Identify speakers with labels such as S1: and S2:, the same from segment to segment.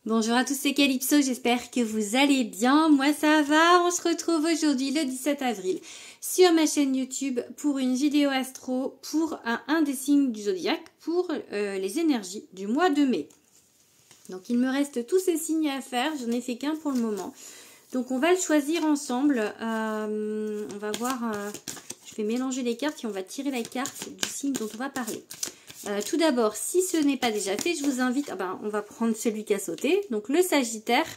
S1: Bonjour à tous, c'est Calypso, j'espère que vous allez bien. Moi ça va, on se retrouve aujourd'hui le 17 avril sur ma chaîne YouTube pour une vidéo astro pour un des signes du zodiaque pour les énergies du mois de mai. Donc il me reste tous ces signes à faire, j'en ai fait qu'un pour le moment. Donc on va le choisir ensemble, on va voir, je vais mélanger les cartes et on va tirer la carte du signe dont on va parler. Tout d'abord, si ce n'est pas déjà fait, je vous invite, on va prendre celui qui a sauté, donc le Sagittaire.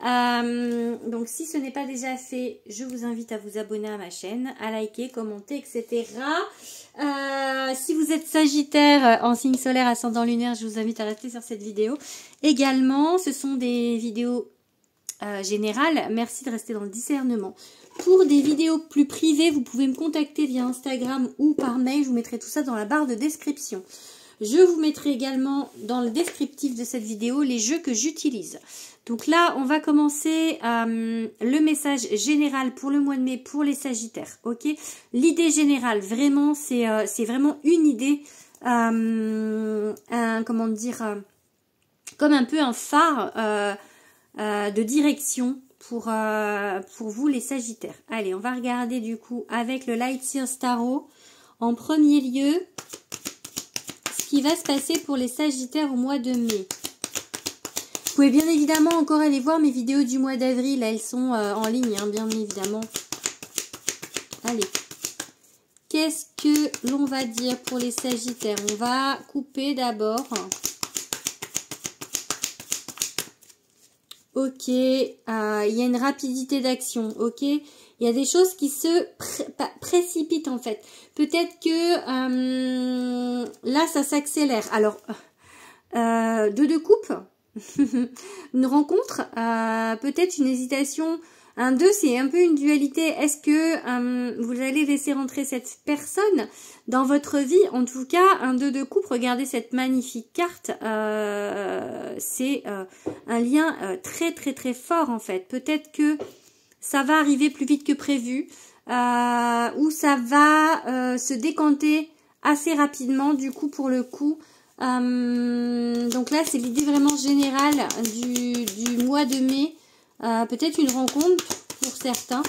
S1: Donc si ce n'est pas déjà fait, je vous invite à vous abonner à ma chaîne, à liker, commenter, etc. Si vous êtes Sagittaire en signe solaire, ascendant lunaire, je vous invite à rester sur cette vidéo. Également, ce sont des vidéos générales. Merci de rester dans le discernement. Pour des vidéos plus privées, vous pouvez me contacter via Instagram ou par mail. Je vous mettrai tout ça dans la barre de description. Je vous mettrai également dans le descriptif de cette vidéo les jeux que j'utilise. Donc là, on va commencer le message général pour le mois de mai pour les Sagittaires. Ok, l'idée générale, vraiment, c'est vraiment une idée, comment dire, comme un peu un phare de direction pour vous les Sagittaires. Allez, on va regarder du coup avec le Light Seers Tarot en premier lieu ce qui va se passer pour les Sagittaires au mois de mai. Vous pouvez bien évidemment encore aller voir mes vidéos du mois d'avril, elles sont en ligne, hein, bien évidemment. Allez, qu'est-ce que l'on va dire pour les Sagittaires? On va couper d'abord. Ok, il y a une rapidité d'action, ok. Il y a des choses qui se précipitent en fait. Peut-être que là, ça s'accélère. Alors, deux coupes, une rencontre, peut-être une hésitation. Un 2, c'est un peu une dualité. Est-ce que vous allez laisser rentrer cette personne dans votre vie? En tout cas, un 2 de coupe, regardez cette magnifique carte. C'est un lien très très très fort en fait. Peut-être que ça va arriver plus vite que prévu ou ça va se décanter assez rapidement du coup pour le coup. Donc là, c'est l'idée vraiment générale du mois de mai. Peut-être une rencontre pour certains,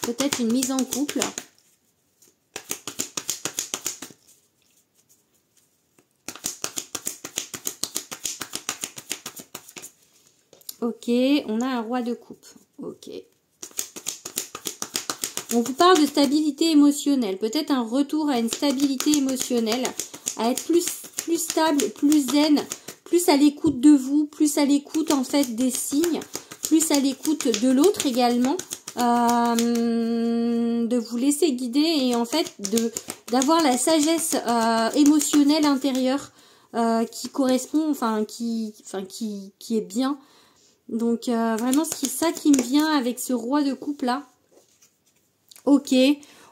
S1: peut-être une mise en couple. Ok, on a un roi de coupe. Ok. On vous parle de stabilité émotionnelle, peut-être un retour à une stabilité émotionnelle, à être plus stable, plus zen, plus à l'écoute de vous, plus à l'écoute en fait des signes, plus à l'écoute de l'autre également, de vous laisser guider et en fait d'avoir la sagesse émotionnelle intérieure qui correspond, enfin qui est bien. Donc vraiment c'est ça qui me vient avec ce roi de coupe là. Ok,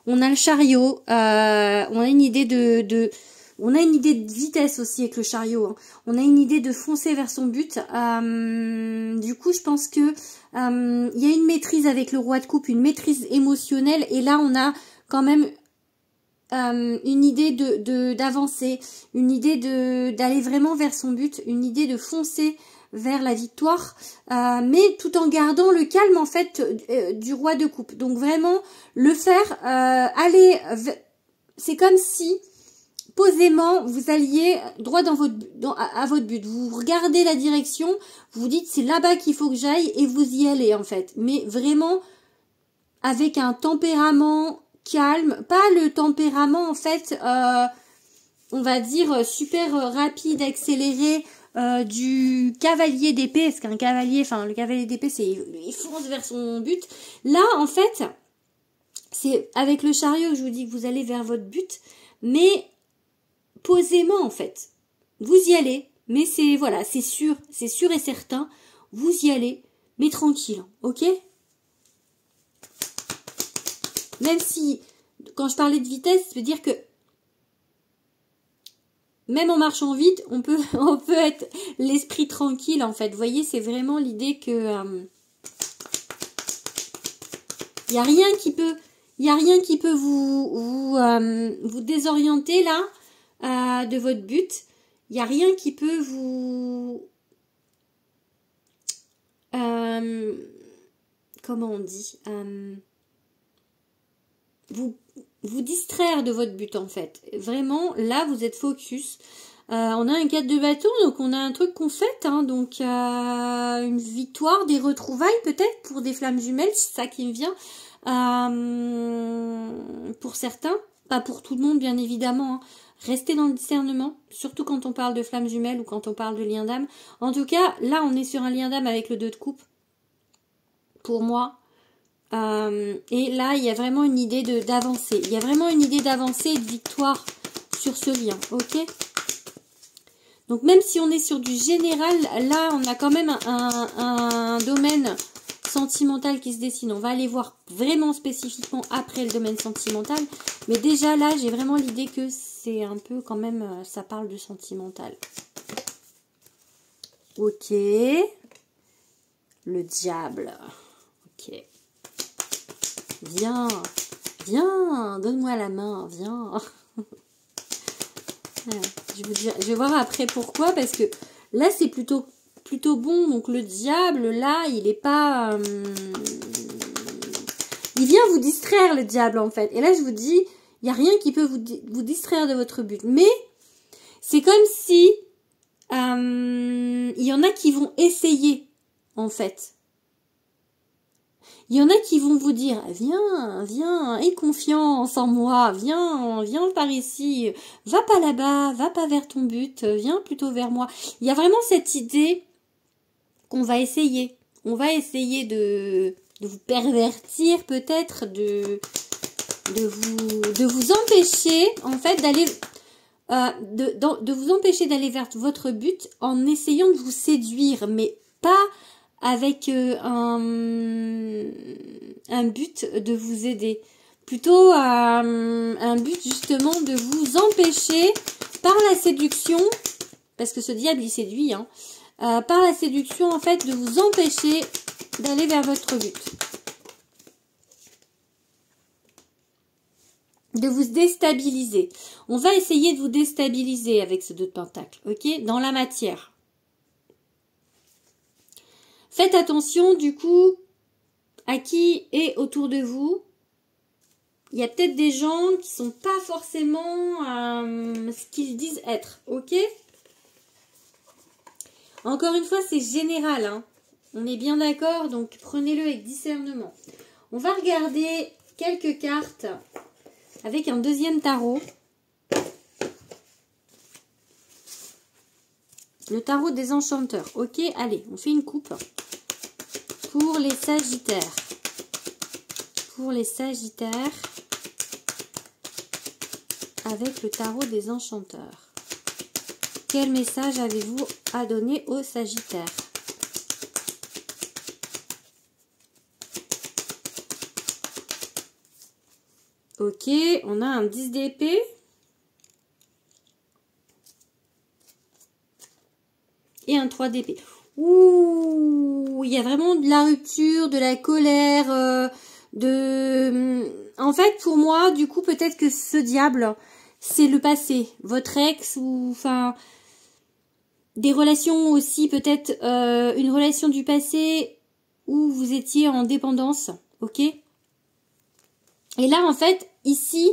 S1: on a le chariot, on a une idée on a une idée de vitesse aussi avec le chariot. Hein. On a une idée de foncer vers son but. Du coup, je pense que il y a une maîtrise avec le roi de coupe, une maîtrise émotionnelle. Et là, on a quand même une idée d'avancer, une idée d'aller vraiment vers son but, une idée de foncer vers la victoire, mais tout en gardant le calme en fait du roi de coupe. Donc vraiment le faire aller, c'est comme si posément vous alliez droit dans à votre but. Vous regardez la direction, vous vous dites c'est là-bas qu'il faut que j'aille et vous y allez en fait. Mais vraiment avec un tempérament calme, pas le tempérament en fait, on va dire super rapide, accéléré du cavalier d'épée. Parce qu'un cavalier, enfin le cavalier d'épée, c'est il fonce vers son but. Là en fait, c'est avec le chariot que je vous dis que vous allez vers votre but, mais posément en fait, vous y allez, mais c'est voilà, c'est sûr et certain, vous y allez, mais tranquille, ok? Même si, quand je parlais de vitesse, ça veut dire que même en marchant vite, on peut être l'esprit tranquille en fait. Vous voyez, c'est vraiment l'idée que il y a rien qui peut vous désorienter là de votre but. Il n'y a rien qui peut vous comment on dit, vous distraire de votre but en fait. Vraiment, là, vous êtes focus. On a un 4 de bâton, donc on a un truc qu'on fête, hein, donc une victoire, des retrouvailles peut-être pour des flammes jumelles, c'est ça qui me vient. Pour certains, pas pour tout le monde bien évidemment, hein. Restez dans le discernement, surtout quand on parle de flammes jumelles ou quand on parle de lien d'âme. En tout cas, là on est sur un lien d'âme avec le 2 de coupe, pour moi. Et là, il y a vraiment une idée d'avancer. Il y a vraiment une idée d'avancer et de victoire sur ce lien, ok? Donc même si on est sur du général, là on a quand même un domaine sentimental qui se dessine. On va aller voir vraiment spécifiquement après le domaine sentimental. Mais déjà là, j'ai vraiment l'idée que c'est un peu quand même, ça parle de sentimental. Ok. Le diable. Ok. Viens, viens, donne-moi la main, viens. Je vais voir après pourquoi, parce que là c'est plutôt bon. Donc le diable là il est pas il vient vous distraire, le diable en fait, et là je vous dis il n'y a rien qui peut vous distraire de votre but, mais c'est comme si il y en a qui vont essayer en fait. Il y en a qui vont vous dire, viens, aie confiance en moi, viens par ici, va pas là-bas, va pas vers ton but, viens plutôt vers moi. Il y a vraiment cette idée qu'on va essayer. On va essayer de vous pervertir peut-être, de vous empêcher en fait d'aller, de vous empêcher d'aller vers votre but en essayant de vous séduire, mais pas avec un but de vous aider, plutôt un but justement de vous empêcher par la séduction, parce que ce diable il séduit, hein, par la séduction en fait de vous empêcher d'aller vers votre but, de vous déstabiliser. On va essayer de vous déstabiliser avec ce 2 de pentacle, ok, dans la matière. Faites attention du coup à qui est autour de vous. Il y a peut-être des gens qui sont pas forcément ce qu'ils disent être, ok? Encore une fois, c'est général, hein. On est bien d'accord, donc prenez-le avec discernement. On va regarder quelques cartes avec un deuxième tarot. Le tarot des enchanteurs. Ok, allez, on fait une coupe. Pour les sagittaires. Pour les sagittaires. Avec le tarot des enchanteurs. Quel message avez-vous à donner aux sagittaires? Ok, on a un 10 d'épée. Et un 3 d'épée. Ouh, il y a vraiment de la rupture, de la colère, En fait, pour moi, du coup, peut-être que ce diable, c'est le passé. Votre ex, ou enfin... Des relations aussi, peut-être une relation du passé où vous étiez en dépendance, ok? Et là, en fait, ici,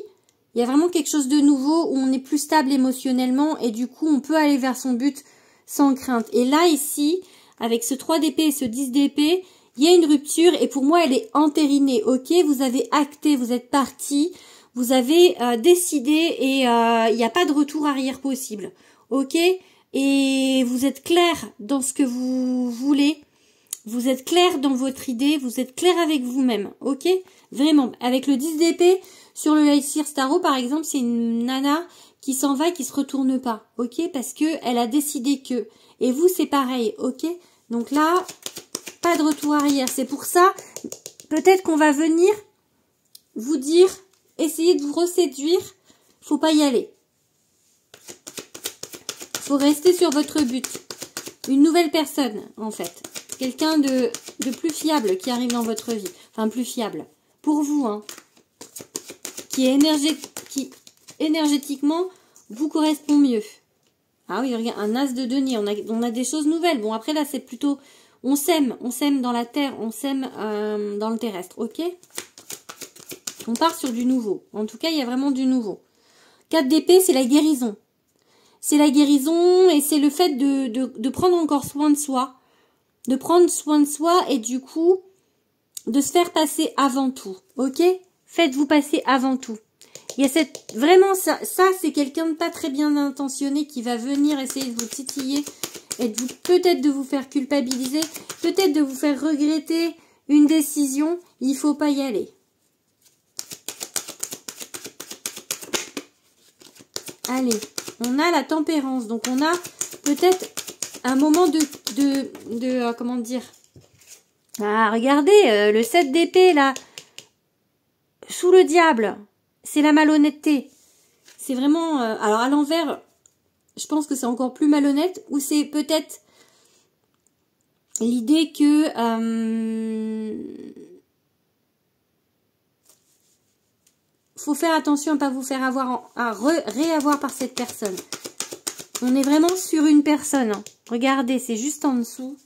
S1: il y a vraiment quelque chose de nouveau où on est plus stable émotionnellement et du coup, on peut aller vers son but sans crainte. Et là, ici, avec ce 3 d'épée et ce 10 d'épée, il y a une rupture et pour moi, elle est entérinée, ok? Vous avez acté, vous êtes parti, vous avez décidé et il n'y a pas de retour arrière possible, ok? Et vous êtes clair dans ce que vous voulez, vous êtes clair dans votre idée, vous êtes clair avec vous-même, ok? Vraiment, avec le 10 d'épée, sur le Light Seer Tarot par exemple, c'est une nana qui s'en va et qui se retourne pas, ok? Parce que elle a décidé que. Et vous, c'est pareil, ok? Donc là, pas de retour arrière. C'est pour ça, peut-être qu'on va venir vous dire, essayez de vous reséduire, faut pas y aller. Faut rester sur votre but. Une nouvelle personne, en fait. Quelqu'un de plus fiable qui arrive dans votre vie. Enfin, plus fiable. Pour vous, hein. Qui énergétiquement vous correspond mieux. Ah oui, regarde, un as de denier. On a des choses nouvelles. Bon, après, là, c'est plutôt... On sème dans la terre, on sème dans le terrestre, ok? On part sur du nouveau. En tout cas, il y a vraiment du nouveau. 4 d'épée, c'est la guérison. C'est la guérison et c'est le fait de prendre encore soin de soi. De prendre soin de soi et du coup, de se faire passer avant tout, ok? Faites-vous passer avant tout. Il y a cette... Vraiment, ça c'est quelqu'un de pas très bien intentionné qui va venir essayer de vous titiller et peut-être de vous faire culpabiliser, peut-être de vous faire regretter une décision. Il faut pas y aller. Allez, on a la tempérance. Donc, on a peut-être un moment comment dire? Ah, regardez, le 7 d'épée, là. Sous le diable. C'est la malhonnêteté. C'est vraiment... alors, à l'envers, je pense que c'est encore plus malhonnête. Ou c'est peut-être l'idée que... faut faire attention à ne pas vous faire avoir, réavoir par cette personne. On est vraiment sur une personne. Hein. Regardez, c'est juste en dessous.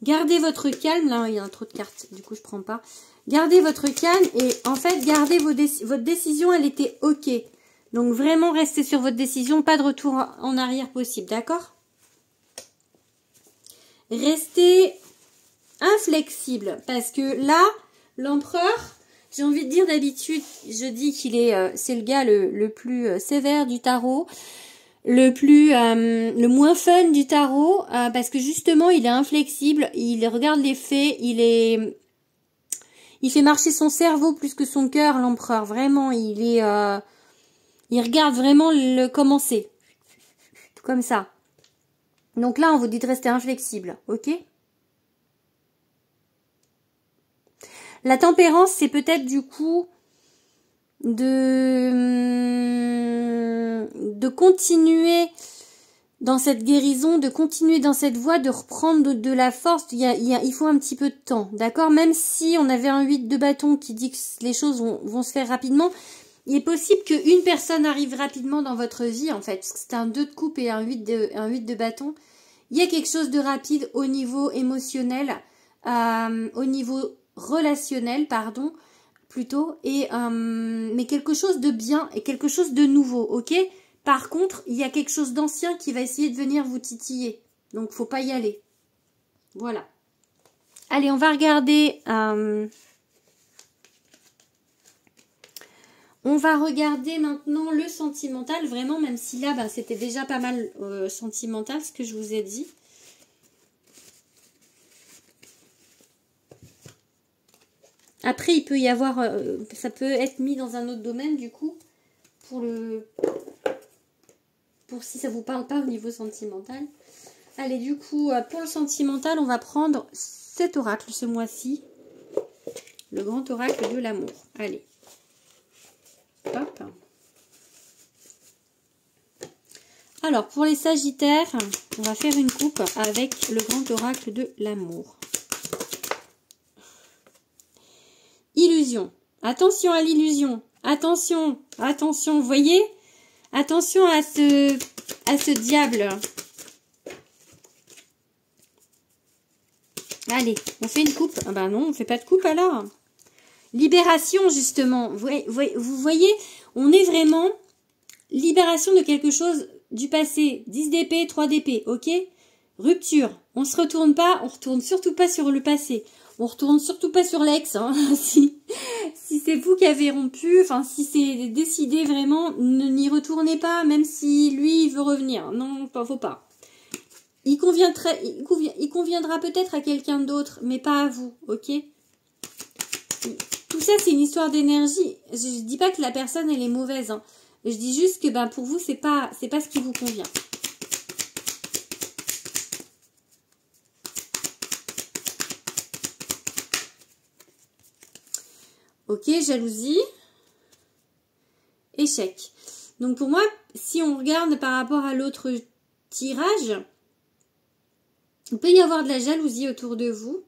S1: Gardez votre calme. Là, il y a trop de cartes. Du coup, je prends pas. Gardez votre calme. Et en fait, gardez votre décision. Elle était OK. Donc, vraiment, restez sur votre décision. Pas de retour en arrière possible. D'accord? Restez inflexible. Parce que là, l'empereur... J'ai envie de dire d'habitude, je dis qu'il est, c'est le gars le plus sévère du tarot, le moins fun du tarot, parce que justement il est inflexible, il regarde les faits, il fait marcher son cerveau plus que son cœur, l'empereur. Vraiment, il regarde vraiment le commencer, comme ça. Donc là, on vous dit de rester inflexible, ok? La tempérance, c'est peut-être du coup de continuer dans cette guérison, de continuer dans cette voie, de reprendre de la force. Il faut un petit peu de temps, d'accord? Même si on avait un 8 de bâton qui dit que les choses vont se faire rapidement, il est possible qu'une personne arrive rapidement dans votre vie, en fait, parce que c'est un 2 de coupe et un 8 de bâton. Il y a quelque chose de rapide au niveau émotionnel, au niveau relationnel, pardon, plutôt, mais quelque chose de bien et quelque chose de nouveau, ok? Par contre, il y a quelque chose d'ancien qui va essayer de venir vous titiller, donc faut pas y aller. Voilà. Allez, on va regarder, maintenant le sentimental, vraiment, même si là, bah, c'était déjà pas mal sentimental, ce que je vous ai dit. Après, il peut y avoir, ça peut être mis dans un autre domaine, du coup, pour si ça vous parle pas au niveau sentimental. Allez, du coup, pour le sentimental, on va prendre cet oracle ce mois-ci. Le grand oracle de l'amour. Allez. Hop. Alors, pour les sagittaires, on va faire une coupe avec le grand oracle de l'amour. Illusion. Attention à l'illusion. Attention, attention, vous voyez? Attention à ce diable. Allez, on fait une coupe. Ah bah non, on fait pas de coupe alors. Libération, justement. Vous voyez, on est vraiment libération de quelque chose du passé. 10 d'épée, 3 d'épée, ok? Rupture. On se retourne pas, on retourne surtout pas sur le passé. On retourne surtout pas sur l'ex, hein. Si c'est vous qui avez rompu, enfin si c'est décidé vraiment, n'y retournez pas, même si lui il veut revenir. Non, faut pas. Il conviendra peut-être à quelqu'un d'autre, mais pas à vous, ok? Tout ça c'est une histoire d'énergie. Je dis pas que la personne elle est mauvaise, hein. Je dis juste que ben pour vous c'est pas ce qui vous convient. Ok, jalousie, échec. Donc pour moi, si on regarde par rapport à l'autre tirage, il peut y avoir de la jalousie autour de vous.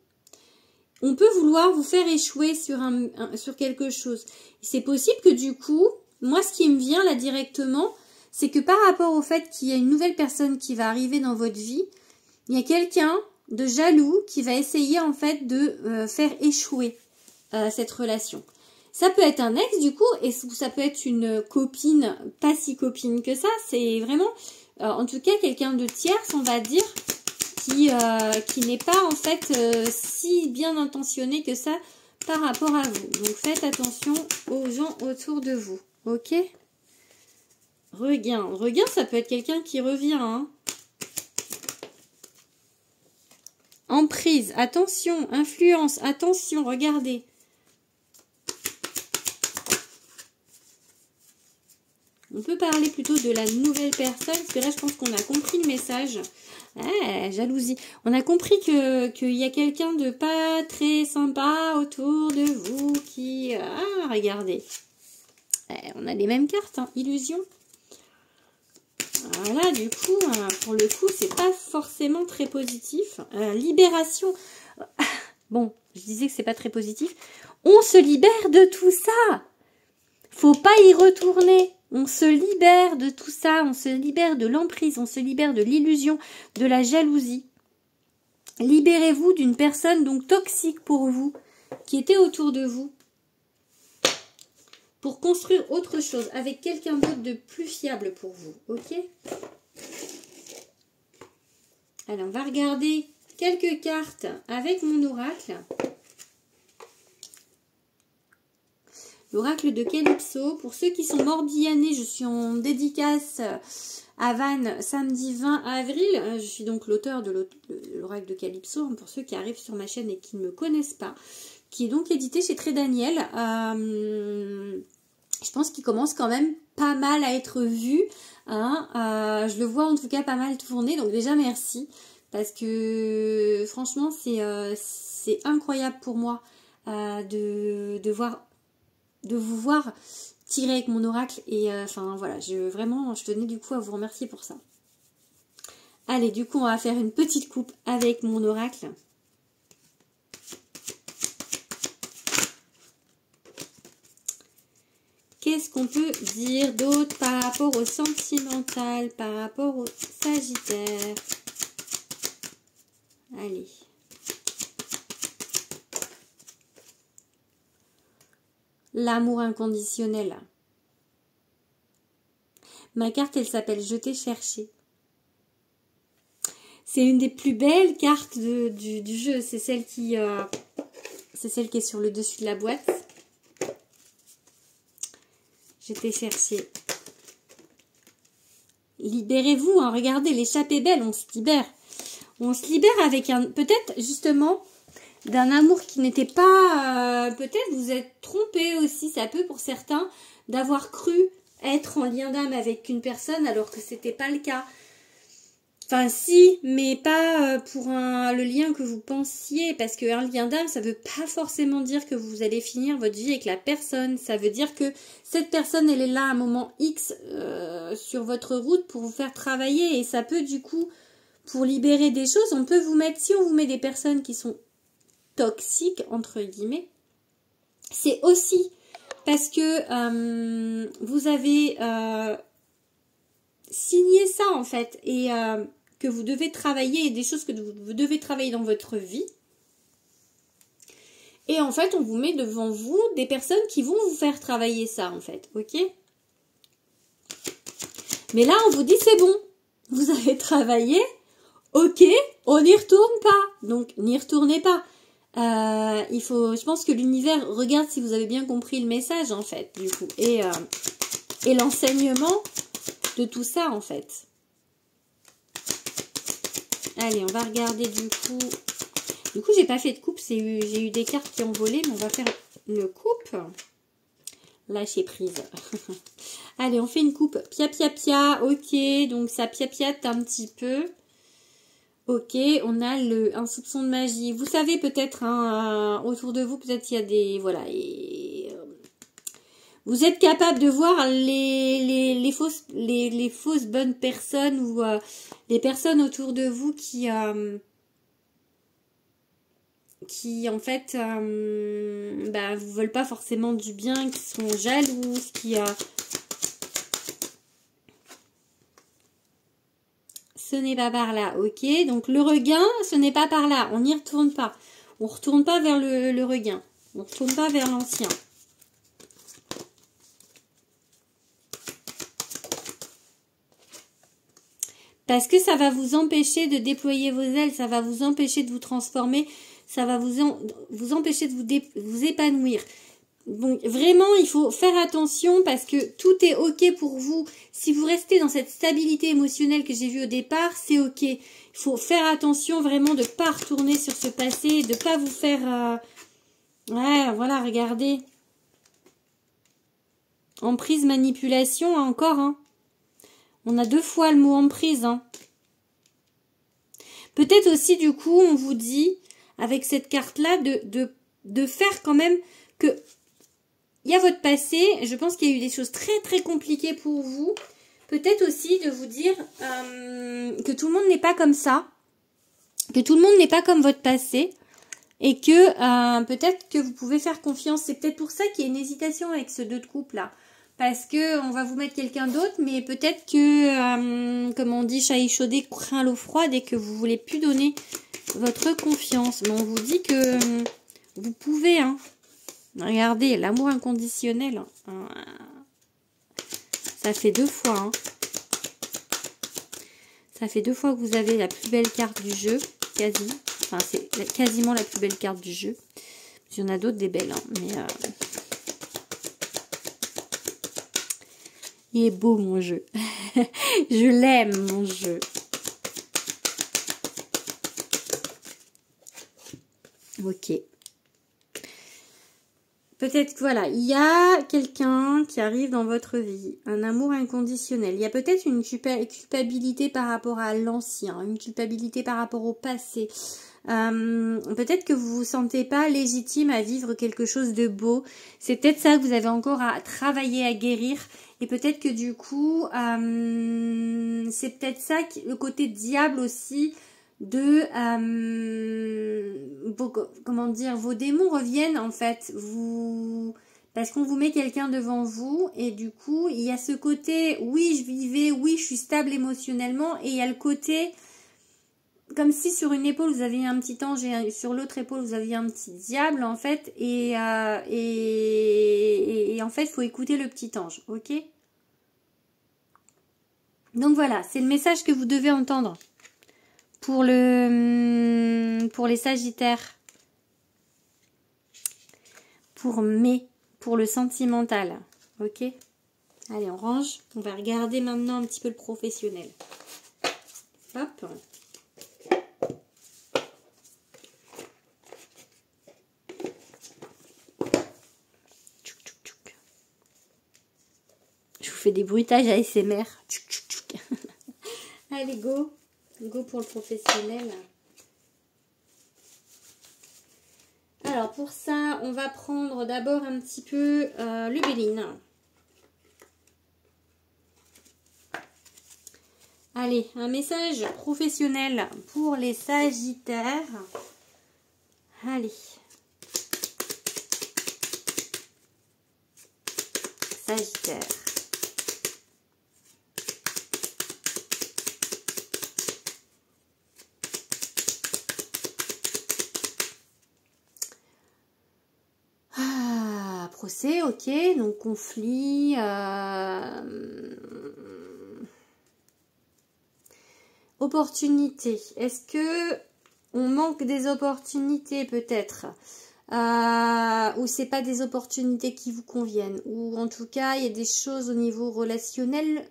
S1: On peut vouloir vous faire échouer sur quelque chose. C'est possible que du coup, moi ce qui me vient là directement, c'est que par rapport au fait qu'il y a une nouvelle personne qui va arriver dans votre vie, il y a quelqu'un de jaloux qui va essayer en fait de faire échouer cette relation. Ça peut être un ex du coup, et ça peut être une copine, pas si copine que ça, c'est vraiment, en tout cas quelqu'un de tierce, on va dire, qui n'est pas en fait si bien intentionné que ça par rapport à vous. Donc faites attention aux gens autour de vous, ok? Regain, ça peut être quelqu'un qui revient, hein. Emprise, attention, influence, attention, regardez. On peut parler plutôt de la nouvelle personne, parce que là, je pense qu'on a compris le message. Ah, jalousie. On a compris qu'il y a quelqu'un de pas très sympa autour de vous qui... Ah, regardez. On a les mêmes cartes, hein, illusion. Voilà, du coup, pour le coup, c'est pas forcément très positif. Libération. Bon, je disais que c'est pas très positif. On se libère de tout ça. Faut pas y retourner. On se libère de tout ça. On se libère de l'emprise. On se libère de l'illusion, de la jalousie. Libérez-vous d'une personne donc toxique pour vous, qui était autour de vous, pour construire autre chose avec quelqu'un d'autre de plus fiable pour vous, ok? Alors, on va regarder quelques cartes avec mon oracle. L'oracle de Calypso. Pour ceux qui sont morbihanais, je suis en dédicace à Vannes samedi 20 avril. Je suis donc l'auteur de l'oracle de Calypso, pour ceux qui arrivent sur ma chaîne et qui ne me connaissent pas, qui est donc édité chez Très Daniel. Je pense qu'il commence quand même pas mal à être vu. Hein. Je le vois en tout cas pas mal tourner. Donc déjà merci. Parce que franchement c'est incroyable pour moi de vous voir tirer avec mon oracle. Et enfin voilà, je tenais du coup à vous remercier pour ça. Allez, du coup on va faire une petite coupe avec mon oracle. Qu'est-ce qu'on peut dire d'autre par rapport au sentimental, par rapport au Sagittaire? Allez. L'amour inconditionnel. Ma carte, elle s'appelle « Je t'ai cherché ». C'est une des plus belles cartes du jeu. C'est celle qui est sur le dessus de la boîte. Je t'ai cherché. Libérez-vous, hein, regardez, l'échappée belle, on se libère. On se libère avec peut-être justement d'un amour qui n'était pas... peut-être vous êtes trompé aussi, ça peut pour certains, d'avoir cru être en lien d'âme avec une personne alors que c'était pas le cas. Enfin si, mais pas pour le lien que vous pensiez, parce qu'un lien d'âme, ça veut pas forcément dire que vous allez finir votre vie avec la personne. Ça veut dire que cette personne, elle est là à un moment X sur votre route pour vous faire travailler. Et ça peut du coup, pour libérer des choses, on peut vous mettre, si on vous met des personnes qui sont toxiques, entre guillemets, c'est aussi parce que vous avez signé ça en fait, et que vous devez travailler, et des choses que vous devez travailler dans votre vie. Et en fait, on vous met devant vous des personnes qui vont vous faire travailler ça, en fait, ok? Mais là, on vous dit, c'est bon, vous avez travaillé, ok, on n'y retourne pas. Donc, n'y retournez pas. Je pense que l'univers regarde si vous avez bien compris le message, en fait, du coup. Et l'enseignement de tout ça, en fait. Allez, on va regarder du coup. Du coup, j'ai pas fait de coupe. J'ai eu des cartes qui ont volé, mais on va faire une coupe. Lâcher prise. Allez, on fait une coupe. Pia, pia, pia. Ok, donc ça pia-piate un petit peu. Ok, on a un soupçon de magie. Vous savez peut-être, hein, autour de vous, peut-être il y a des... Voilà, vous êtes capable de voir les fausses bonnes personnes ou les personnes autour de vous qui en fait vous veulent pas forcément du bien, qui sont jalouses, ce n'est pas par là, ok. Donc le regain, ce n'est pas par là, on n'y retourne pas. On ne retourne pas vers le regain, on ne retourne pas vers l'ancien. Parce que ça va vous empêcher de déployer vos ailes, ça va vous empêcher de vous transformer, ça va vous empêcher de vous épanouir. Donc vraiment, il faut faire attention parce que tout est ok pour vous. Si vous restez dans cette stabilité émotionnelle que j'ai vue au départ, c'est ok. Il faut faire attention vraiment de ne pas retourner sur ce passé, de ne pas vous faire... Ouais, voilà, regardez. Emprise, manipulation, hein, encore, hein. On a 2 fois le mot emprise, hein. Peut-être aussi, du coup, on vous dit, avec cette carte-là, de faire quand même que... Il y a votre passé, je pense qu'il y a eu des choses très très compliquées pour vous. Peut-être aussi de vous dire que tout le monde n'est pas comme ça, que tout le monde n'est pas comme votre passé et que peut-être que vous pouvez faire confiance. C'est peut-être pour ça qu'il y a une hésitation avec ce 2 de coupe là. Parce que on va vous mettre quelqu'un d'autre, mais peut-être que, comme on dit, chat échaudé craint l'eau froide et que vous voulez plus donner votre confiance. Mais on vous dit que vous pouvez, hein. Regardez, l'amour inconditionnel. Ça fait 2 fois. Hein. Ça fait 2 fois que vous avez la plus belle carte du jeu. Quasi. Enfin, c'est quasiment la plus belle carte du jeu. Il y en a d'autres des belles. Hein, mais il est beau mon jeu. Je l'aime mon jeu. Ok. Peut-être que voilà, il y a quelqu'un qui arrive dans votre vie, un amour inconditionnel. Il y a peut-être une culpabilité par rapport à l'ancien, une culpabilité par rapport au passé. Peut-être que vous vous sentez pas légitime à vivre quelque chose de beau. C'est peut-être ça que vous avez encore à travailler, à guérir. Et peut-être que du coup, c'est peut-être ça, le côté diable aussi, de comment dire, vos démons reviennent en fait, parce qu'on vous met quelqu'un devant vous et du coup il y a ce côté oui je vivais, oui je suis stable émotionnellement et il y a le côté comme si sur une épaule vous aviez un petit ange et sur l'autre épaule vous aviez un petit diable en fait et en fait il faut écouter le petit ange, ok? Donc voilà, c'est le message que vous devez entendre. Pour les Sagittaires, pour le sentimental, ok? Allez, on range. On va regarder maintenant un petit peu le professionnel. Hop. Je vous fais des bruitages ASMR. Allez, go. Go pour le professionnel. Alors pour ça, on va prendre d'abord un petit peu le Béline. Allez, un message professionnel pour les Sagittaires. Allez. Sagittaire. Procès, ok, donc conflit, opportunité. Est-ce que on manque des opportunités peut-être ou c'est pas des opportunités qui vous conviennent, ou en tout cas il y a des choses au niveau relationnel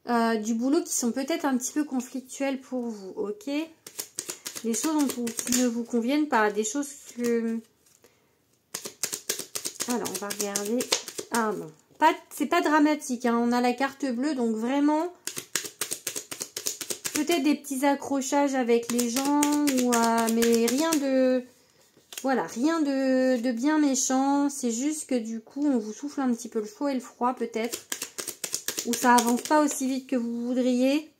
S1: du boulot qui sont peut-être un petit peu conflictuelles pour vous, ok? Des choses qui ne vous conviennent pas, des choses que... Alors, on va regarder. Ah non, c'est pas dramatique. Hein. On a la carte bleue, donc vraiment, peut-être des petits accrochages avec les gens, mais rien de... Voilà, rien de bien méchant. C'est juste que du coup, on vous souffle un petit peu le chaud et le froid, peut-être. Ou ça avance pas aussi vite que vous voudriez.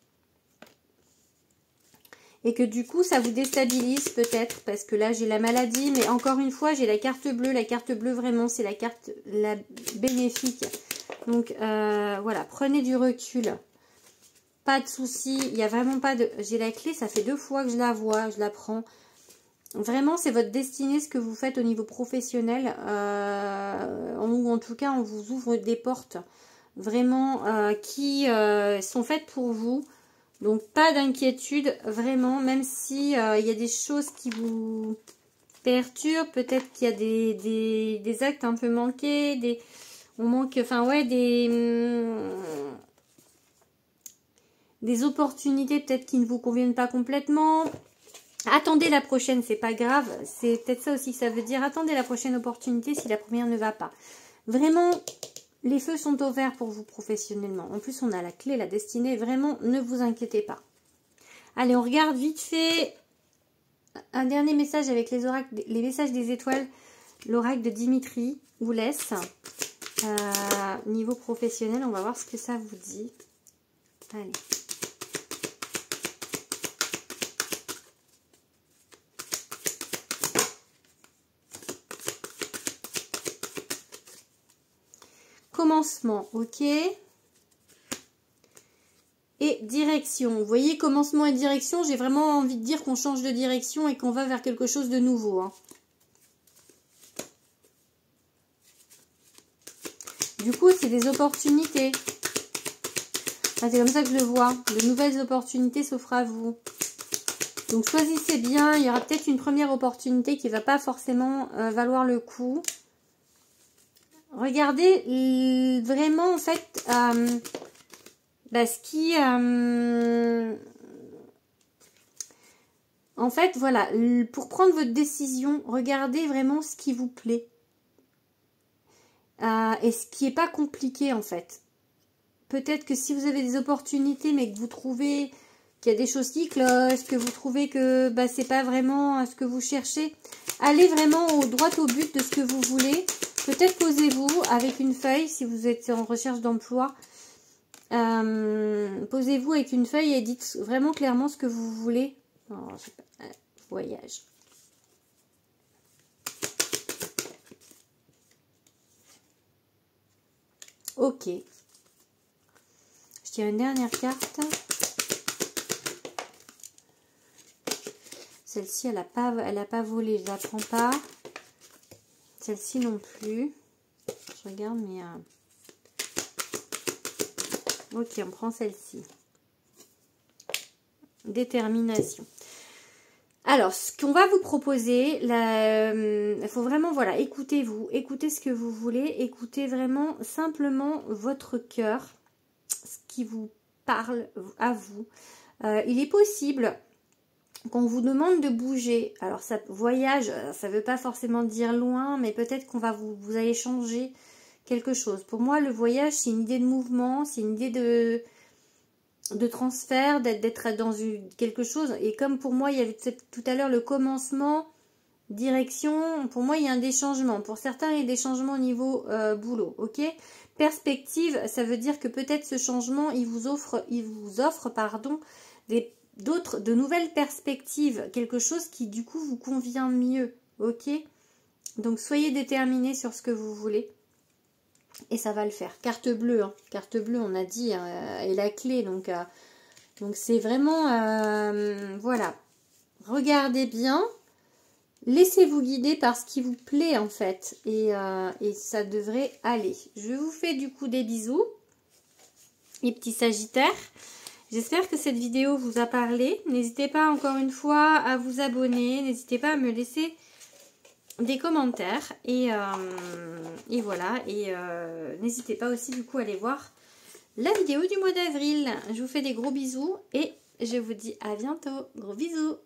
S1: Et que du coup, ça vous déstabilise peut-être. Parce que là, j'ai la maladie. Mais encore une fois, j'ai la carte bleue. La carte bleue, vraiment, c'est la carte bénéfique. Donc, voilà, prenez du recul. pas de soucis. Il n'y a vraiment pas de... J'ai la clé, ça fait 2 fois que je la vois, je la prends. Vraiment, c'est votre destinée, ce que vous faites au niveau professionnel. Ou en tout cas, on vous ouvre des portes vraiment qui sont faites pour vous. Donc, pas d'inquiétude, vraiment, même si il y a des choses qui vous perturbent. Peut-être qu'il y a des actes un peu manqués, on manque, enfin ouais, des opportunités peut-être qui ne vous conviennent pas complètement. Attendez la prochaine, c'est pas grave. C'est peut-être ça aussi que ça veut dire. Attendez la prochaine opportunité si la première ne va pas. Vraiment, les feux sont ouverts pour vous professionnellement. En plus, on a la clé, la destinée. Vraiment, ne vous inquiétez pas. Allez, on regarde vite fait un dernier message avec les oracles, les messages des étoiles. L'oracle de Dimitri Oulès. Niveau professionnel, on va voir ce que ça vous dit. Allez. Commencement, ok. Et direction. Vous voyez, commencement et direction, j'ai vraiment envie de dire qu'on change de direction et qu'on va vers quelque chose de nouveau. Hein. Du coup, c'est des opportunités. Ah, c'est comme ça que je le vois. De nouvelles opportunités s'offrent à vous. Donc, choisissez bien. Il y aura peut-être une première opportunité qui ne va pas forcément valoir le coup. Regardez vraiment, en fait, ce qui... en fait, voilà, pour prendre votre décision, regardez vraiment ce qui vous plaît. Et ce qui n'est pas compliqué, en fait. Peut-être que si vous avez des opportunités, mais que vous trouvez qu'il y a des choses qui clochent, que vous trouvez que c'est pas vraiment ce que vous cherchez, allez vraiment droit au but de ce que vous voulez. Peut-être posez-vous avec une feuille, si vous êtes en recherche d'emploi, posez-vous avec une feuille et dites vraiment clairement ce que vous voulez. Oh, voyage. Ok. Je tire une dernière carte. Celle-ci, elle n'a pas volé, je ne la prends pas. Celle-ci non plus. Je regarde, mais... Ok, on prend celle-ci. Détermination. Alors, ce qu'on va vous proposer, il faut vraiment, voilà, écoutez-vous. Écoutez ce que vous voulez. Écoutez vraiment simplement votre cœur. Ce qui vous parle à vous. Il est possible qu'on vous demande de bouger. Alors, ça voyage, ça ne veut pas forcément dire loin, mais peut-être qu'on va vous allez changer quelque chose. Pour moi, le voyage, c'est une idée de mouvement, c'est une idée de transfert, d'être dans quelque chose. Et comme pour moi, il y avait tout à l'heure le commencement, direction, pour moi, il y a des changements. Pour certains, il y a des changements au niveau boulot, ok? Perspective, ça veut dire que peut-être ce changement, il vous offre de nouvelles perspectives, quelque chose qui du coup vous convient mieux, ok? Donc soyez déterminés sur ce que vous voulez et ça va le faire. Carte bleue, hein. Carte bleue, on a dit, est la clé, donc c'est vraiment, voilà, regardez bien, laissez-vous guider par ce qui vous plaît en fait et ça devrait aller. Je vous fais du coup des bisous, les petits sagittaires. J'espère que cette vidéo vous a parlé. N'hésitez pas encore une fois à vous abonner. N'hésitez pas à me laisser des commentaires. Et voilà. Et n'hésitez pas aussi du coup à aller voir la vidéo du mois d'avril. Je vous fais des gros bisous. Et je vous dis à bientôt. Gros bisous.